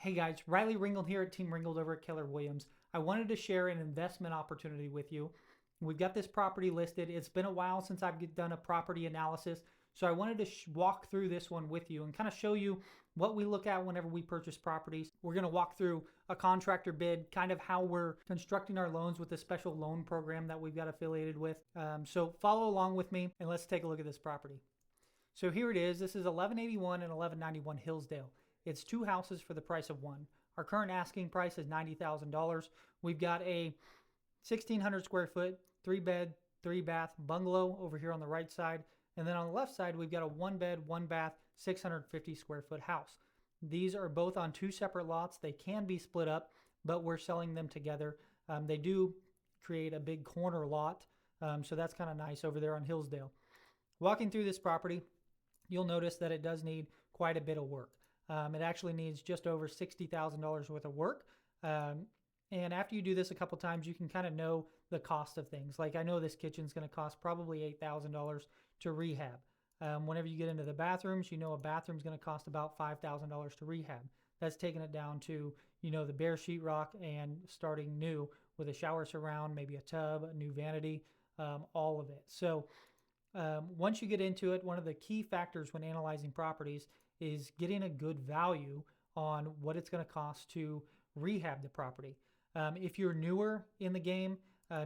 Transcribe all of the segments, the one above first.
Hey guys, Riley Ringgold here at Team Ringgold over at Keller Williams. I wanted to share an investment opportunity with you. We've got this property listed. It's been a while since I've done a property analysis, so I wanted to walk through this one with you and kind of show you what we look at whenever we purchase properties. We're going to walk through a contractor bid, kind of how we're constructing our loans with the special loan program that we've got affiliated with. So follow along with me and let's take a look at this property. So here it is. This is 1181 and 1191 Hillsdale. It's two houses for the price of one. Our current asking price is $90,000. We've got a 1,600 square foot, 3-bed, 3-bath bungalow over here on the right side. And then on the left side, we've got a 1-bed, 1-bath, 650 square foot house. These are both on two separate lots. They can be split up, but we're selling them together. They do create a big corner lot, so that's kind of nice over there on Hillsdale. Walking through this property, you'll notice that it does need quite a bit of work. It actually needs just over $60,000 worth of work. And after you do this a couple times, you can kind of know the cost of things. Like I know this kitchen's going to cost probably $8,000 to rehab. Whenever you get into the bathrooms, you know a bathroom's going to cost about $5,000 to rehab. That's taking it down to, the bare sheetrock and starting new with a shower surround, maybe a tub, a new vanity, all of it. So once you get into it, one of the key factors when analyzing properties is getting a good value on what it's going to cost to rehab the property. If you're newer in the game,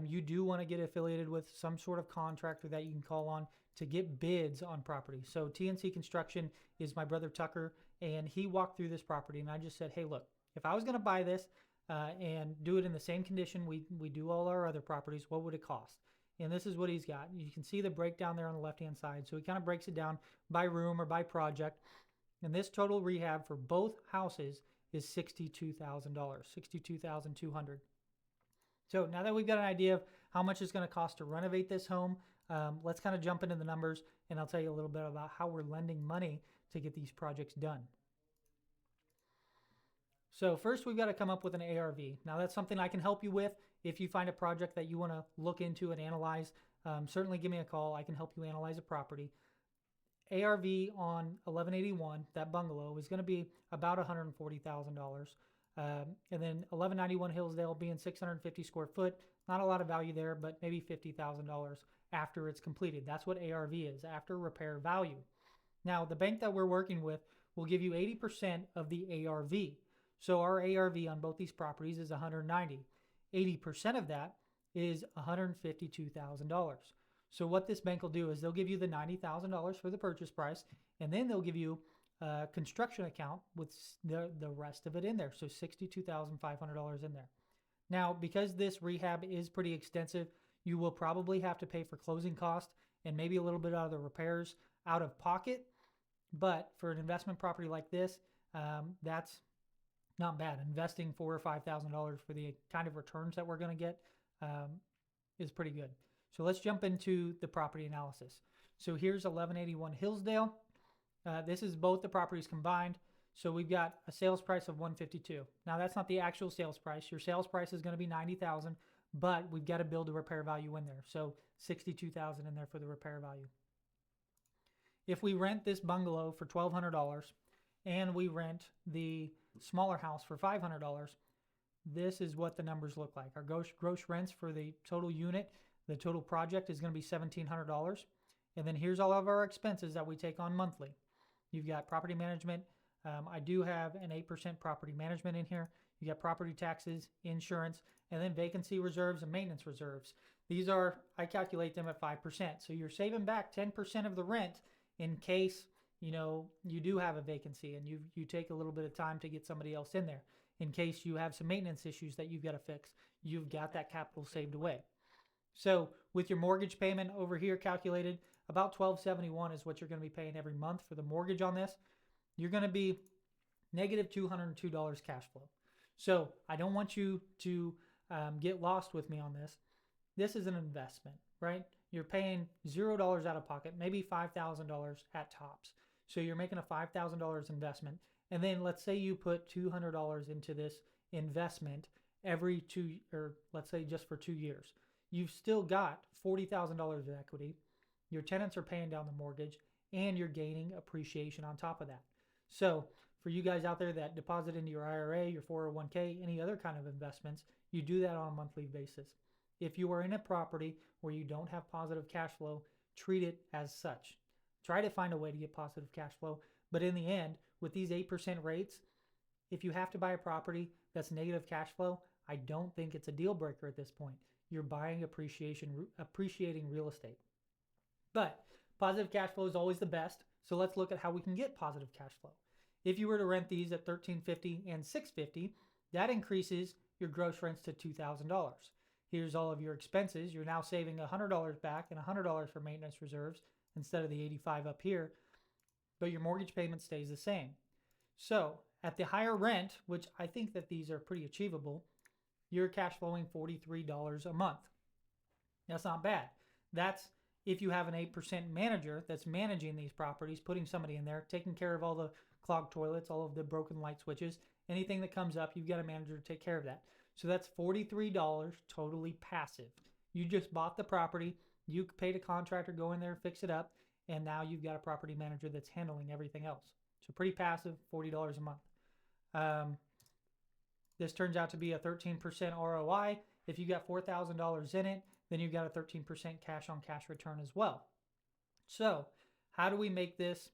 you do want to get affiliated with some sort of contractor that you can call on to get bids on property. So TNC Construction is my brother Tucker, and he walked through this property, and I just said, hey, look, if I was going to buy this and do it in the same condition we do all our other properties, what would it cost? And this is what he's got. You can see the breakdown there on the left-hand side. So he kind of breaks it down by room or by project. And this total rehab for both houses is $62,000, $62,200. So now that we've got an idea of how much it's going to cost to renovate this home, let's kind of jump into the numbers, and I'll tell you a little bit about how we're lending money to get these projects done. So first we've got to come up with an ARV. Now that's something I can help you with. If you find a project that you want to look into and analyze, certainly give me a call. I can help you analyze a property. ARV on 1181, that bungalow, is going to be about $140,000. And then 1191 Hillsdale being 650 square foot, not a lot of value there, but maybe $50,000 after it's completed. That's what ARV is, after repair value. Now, the bank that we're working with will give you 80% of the ARV. So our ARV on both these properties is $190,000. 80% of that is $152,000. So what this bank will do is they'll give you the $90,000 for the purchase price, and then they'll give you a construction account with the rest of it in there. So $62,500 in there. Now, because this rehab is pretty extensive, you will probably have to pay for closing costs and maybe a little bit out of the repairs out of pocket. But for an investment property like this, that's not bad. Investing $4,000 or $5,000 for the kind of returns that we're going to get is pretty good. So let's jump into the property analysis. So here's 1181 Hillsdale. This is both the properties combined. So we've got a sales price of $152,000. Now that's not the actual sales price. Your sales price is going to be $90,000, but we've got to build a repair value in there. So $62,000 in there for the repair value. If we rent this bungalow for $1,200 and we rent the smaller house for $500, this is what the numbers look like. Our gross rents for the total unit, the total project, is going to be $1,700. And then here's all of our expenses that we take on monthly. You've got property management. I do have an 8% property management in here. You got property taxes, insurance, and then vacancy reserves and maintenance reserves. These are, I calculate them at 5%. So you're saving back 10% of the rent in case, you do have a vacancy and you take a little bit of time to get somebody else in there. In case you have some maintenance issues that you've got to fix, you've got that capital saved away. So with your mortgage payment over here calculated, about $1,271 is what you're going to be paying every month for the mortgage on this. You're going to be negative $202 cash flow. So I don't want you to get lost with me on this. This is an investment, right? You're paying $0 out of pocket, maybe $5,000 at tops. So you're making a $5,000 investment. And then let's say you put $200 into this investment every let's say just for 2 years. You've still got $40,000 of equity. Your tenants are paying down the mortgage, and you're gaining appreciation on top of that. So For you guys out there that deposit into your IRA, your 401k, any other kind of investments, you do that on a monthly basis. If you are in a property where you don't have positive cash flow, treat it as such. Try to find a way to get positive cash flow. But in the end, with these 8% rates, if you have to buy a property that's negative cash flow, I don't think it's a deal breaker at this point. You're buying appreciating real estate. But positive cash flow is always the best. So let's look at how we can get positive cash flow. If you were to rent these at $1,350 and $650, that increases your gross rents to $2,000. Here's all of your expenses. You're now saving $100 back and $100 for maintenance reserves instead of the $85 up here, but your mortgage payment stays the same. So at the higher rent, which I think that these are pretty achievable, you're cash flowing $43 a month. That's not bad. That's if you have an 8% manager that's managing these properties, putting somebody in there, taking care of all the clogged toilets, all of the broken light switches, anything that comes up, you've got a manager to take care of that. So that's $43 totally passive. You just bought the property, you paid a contractor, go in there, fix it up, and now you've got a property manager that's handling everything else. So pretty passive, $40 a month. This turns out to be a 13% ROI. If you got $4,000 in it, then you've got a 13% cash on cash return as well. So how do we make this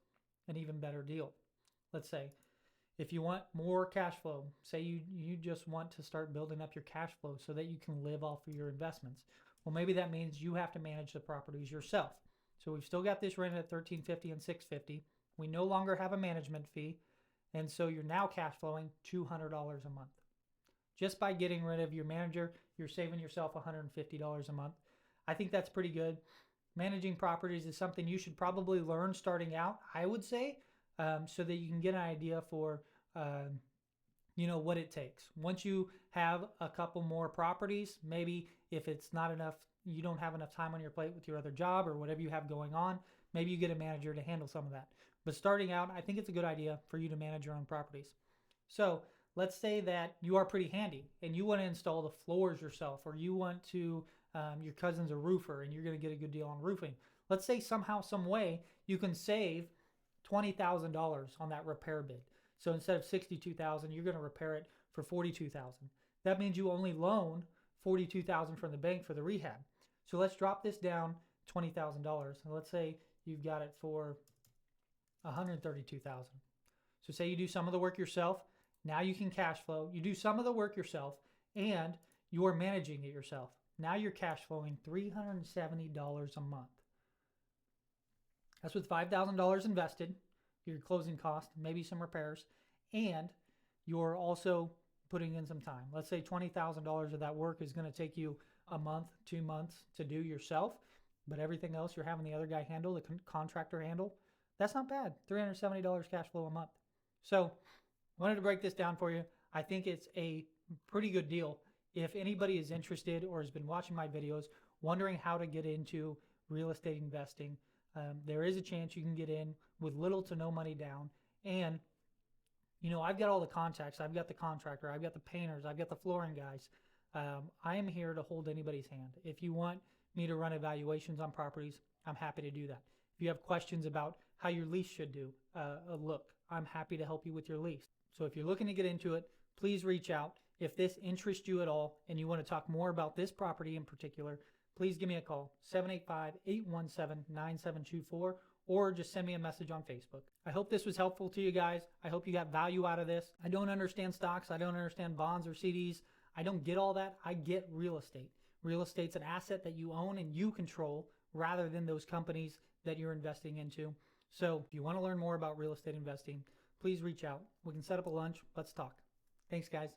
an even better deal? Let's say if you want more cash flow, say you just want to start building up your cash flow so that you can live off of your investments. Well, maybe that means you have to manage the properties yourself. So we've still got this rented at $1,350 and $650. We no longer have a management fee. And so you're now cash flowing $200 a month. Just by getting rid of your manager, you're saving yourself $150 a month. I think that's pretty good. Managing properties is something you should probably learn starting out, I would say, so that you can get an idea for, what it takes. Once you have a couple more properties, maybe if it's not enough, you don't have enough time on your plate with your other job or whatever you have going on, maybe you get a manager to handle some of that. But starting out, I think it's a good idea for you to manage your own properties. So let's say that you are pretty handy and you want to install the floors yourself, or you want to, your cousin's a roofer and you're going to get a good deal on roofing. Let's say somehow, some way you can save $20,000 on that repair bid. So instead of $62,000, you're going to repair it for $42,000. That means you only loan $42,000 from the bank for the rehab. So let's drop this down $20,000, and let's say you've got it for $132,000. So say you do some of the work yourself. Now you can cash flow. You do some of the work yourself, and you're managing it yourself. Now you're cash flowing $370 a month. That's with $5,000 invested, your closing cost, maybe some repairs, and you're also putting in some time. Let's say $20,000 of that work is going to take you a month, 2 months to do yourself, but everything else you're having the other guy handle, the contractor handle. That's not bad. $370 cash flow a month. So wanted to break this down for you. I think it's a pretty good deal. If anybody is interested or has been watching my videos, wondering how to get into real estate investing, there is a chance you can get in with little to no money down. And, I've got all the contacts. I've got the contractor. I've got the painters. I've got the flooring guys. I am here to hold anybody's hand. If you want me to run evaluations on properties, I'm happy to do that. If you have questions about how your lease should do, look, I'm happy to help you with your lease. So if you're looking to get into it, please reach out. If this interests you at all and you want to talk more about this property in particular, please give me a call, 785-817-9724, or just send me a message on Facebook. I hope this was helpful to you guys. I hope you got value out of this. I don't understand stocks. I don't understand bonds or CDs. I don't get all that. I get real estate. Real estate's an asset that you own and you control rather than those companies that you're investing into. So if you want to learn more about real estate investing, please reach out. We can set up a lunch. Let's talk. Thanks, guys.